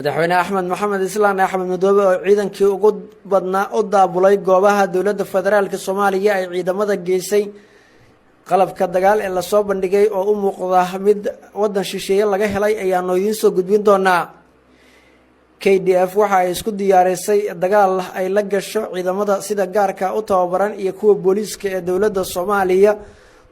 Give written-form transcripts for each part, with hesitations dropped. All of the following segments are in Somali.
madaxweyne axmed maxamed islaan axmed madoobe oo ciidankii ugu badnaa u daabulay goobaha dowladda federaalka soomaaliya ay ciidamada geysay qalabka dagaal ee lasoo bandhigay oo u muuqda mid waddan shisheeye laga helay ayaanu idiin soo gudbin doonaa. KDF waxa ay isku diyaarisay dagaal ay la gasho ciidamada sida gaarka u tababaran iyo kuwa booliiska ee dowladda Soomaaliya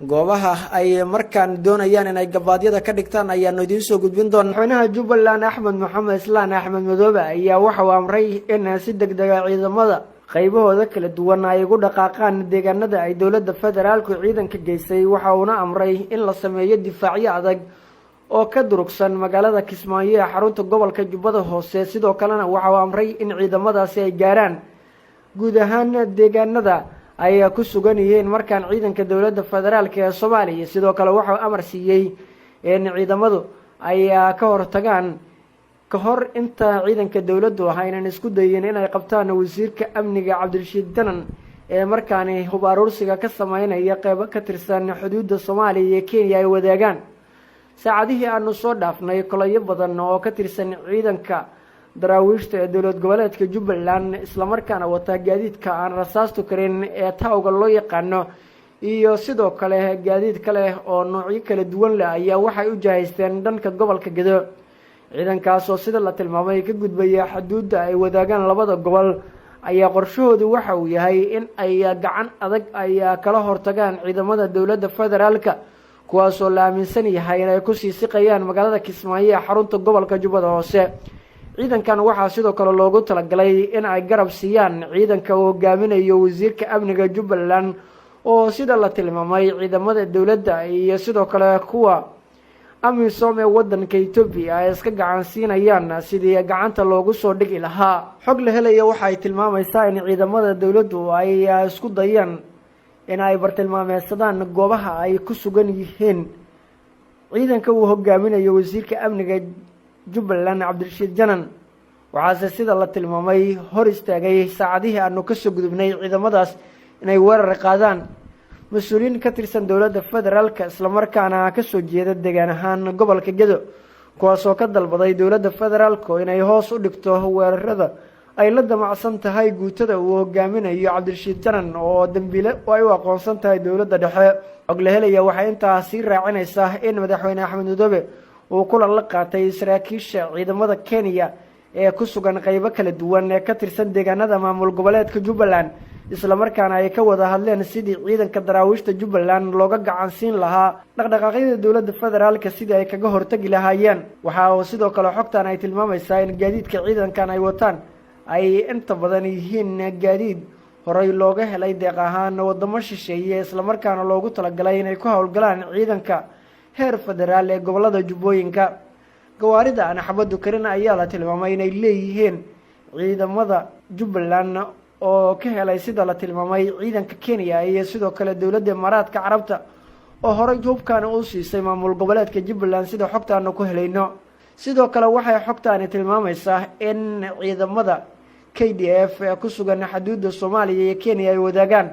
goobaha ay markaan doonayaan inay gabaadyada ka dhigtaan ayaanu idiin soo gudbin doonaa. Madaxweynaha Jubbaland Axmed Maxamed Islaan Axmed Madoobe ayaa waxa uu amray in si degdeg ah ciidamada qaybahooda kala duwan ay ugu dhaqaaqaan deegaanada ay dowladda federaalku ciidanka geysay. Waxa uu amray in la sameeyo difaacyo adag oo ka durugsan magaalada Kismaayo ee xarunta gobolka Jubbada Hoose. Sidoo kalena waxa uu amray in ciidamadaasi ay gaaraan guud ahaan deegaanada ay ku sugan yihiin markaan ciidanka dowladda federaalka ee Soomaaliya. Sidoo kale waxa uu amar siiyay in ciidamadu ay ka hortagaan ka hor inta ciidanka dowladdu aynan isku dayin inay qabtaan wasiirka amniga Cabdirashiid Janan ee markaani hub aruursiga ka sameynaya qaybo ka tirsan xuduudda Soomaaliya iyo Kenya ay wadaagaan. saacadihii aanu soo dhaafnay kolayo badan oo ka tirsan ciidanka daraawiishta ee dowlad goboleedka Jubbaland isla markaana wata gaadiidka aan rasaastu karin ee taawga loo yaqaano iyo sidoo kale gaadiid kale oo noocyo kala duwan leh ayaa waxay u jahaysteen dhanka gobolka Gedo. ciidankaas oo sida la tilmaamay ka gudbaya xuduudda ay wadaagaan labada gobol ayaa qorshahoodu waxa uu yahay in ay gacan adag ay kala hortagaan ciidamada dowladda federaalka kuwaas oo la aaminsan yahay inay ku sii siqayaan magaalada Kismaayo ee xarunta gobolka Jubbada Hoose. ciidankan waxaa sidoo kale loogu talagalay in ay garab siiyaan ciidanka uu hogaaminayo wasiirka amniga Jubbaland oo sida la tilmaamay ciidamada dowladda iyo sidoo kale kuwa amisom ee waddanka Itoobiya ay iska gacan siinayaan sidii gacanta loogu soo dhigi lahaa. xog la helayo waxa ay tilmaamaysaa in ciidamada dowladdu ay isku dayaan in ay bartilmaameedsadaan goobaha ay ku sugan yihiin ciidanka uu hogaaminayo wasiirka amniga Jubbaland Cabdirashiid Janan. waxaase sida la tilmaamay hor istaagay saacadihii aanu ka soo gudubnay ciidamadaas inay weerar qaadaan mas-uuliyiin ka tirsan dowladda federaalka isla markaana ka soo jeeda deegaan ahaan gobolka Gedo kuwaas oo ka dalbaday dowladda federaalku inay hoos u dhigto weerarada ay la damacsan tahay guutada uu hogaaminayo Cabdirashiid Janan oo dambiile ay u aqoonsan tahay dowladda dhexe. xog la helaya waxay intaas sii raacinaysaa in madaxweyne Axmed Madoobe uu kula la qaatay saraakiisha ciidamada Kenya ee ku sugan qaybo kala duwan ee ka tirsan deegaanada maamul goboleedka Jubbaland isla markaana ay ka wada hadleen sidii ciidanka daraawiishta Jubbaland looga gacan siin lahaa dhaqdhaqaaqyada dowladda federaalka sidii ay kaga hortagi lahaayeen. waxa sidoo kale xogtan ay tilmaamaysaa in gaadiidka ciidankan ay wataan ay inta badan yihiin gaadiid horay looga helay deeq ahaan wadamo shisheeye isla markaana loogu talagalay inay ku howlgalaan ciidanka heer federaal ee gobolada Jubbooyinka. gawaarida aan xabadu karin ayaa la tilmaamay inay leeyihiin ciidamada Jubbaland oo ka helay sida la tilmaamay ciidanka Kenya iyo sidoo kale dowladda Imaaraadka Carabta oo horay hubkan u siisay maamul goboleedka Jubbaland sida xogtaanu ku helayno. sidoo kale waxay xogtaani tilmaamaysaa in ciidamada KDF ee ku sugan xuduudda Soomaaliya iyo Kenya ay wadaagaan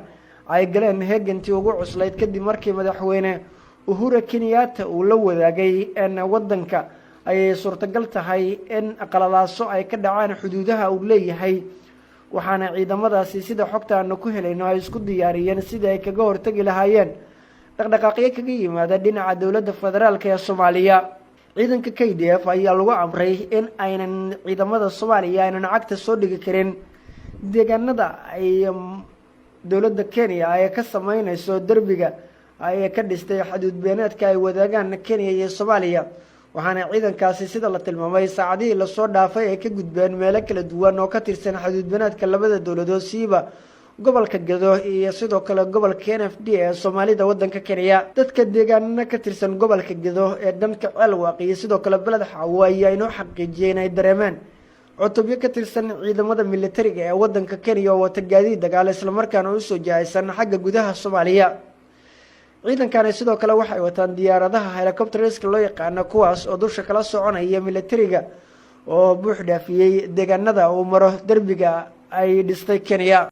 ay galeen heegantii ugu cuslayd kadib markii madaxweyne Uhuru Kenyatta uu la wadaagay in waddanka ay suurtagal tahay in qalalaaso ay ka dhacaan xuduudaha uu leeyahay. waxaana ciidamadaasi sida xogtaanu ku helayno ay isku diyaariyeen sidii ay kaga hortagi lahaayeen dhaqdhaqaaqyo kaga yimaada dhinaca dowladda federaalka ee Soomaaliya. ciidanka KDF ayaa lagu amray in aynan ciidamada Soomaaliya aynan cagta soo dhigi karin deegaanada ay dowladda Kenya ay ka sameynayso darbiga ay ka dhistay xuduud beenaadka ay wadaagaan Kenya iyo Soomaaliya. waxaana ciidankaasi sida la tilmaamay saacadihii la soo dhaafay ay ka gudbeen meelo kala duwan oo ka tirsan xuduud beenaadka labada dowladood siiba gobolka Gedo iyo sidoo kale gobolka NFD ee Soomaalida waddanka Kenya. dadka deegaanada ka tirsan gobolka Gedo ee dhanka Alwaaq iyo sidoo kale Balad Xawo ayaa inoo xaqiijiyeen ay dareemeen cutubyo ka tirsan ciidamada militariga ee waddanka Kenya oo wata gaadiid dagaal isla markaana u soo jahaysan xagga gudaha Soomaaliya. ciidankan sidoo kale waxay wataan diyaaradaha helicopterska loo yaqaan kuwaas oo dusha kala soconaya militariga oo buux dhaafiyay deegaanada uu maro darbiga ay dhistay Kenya.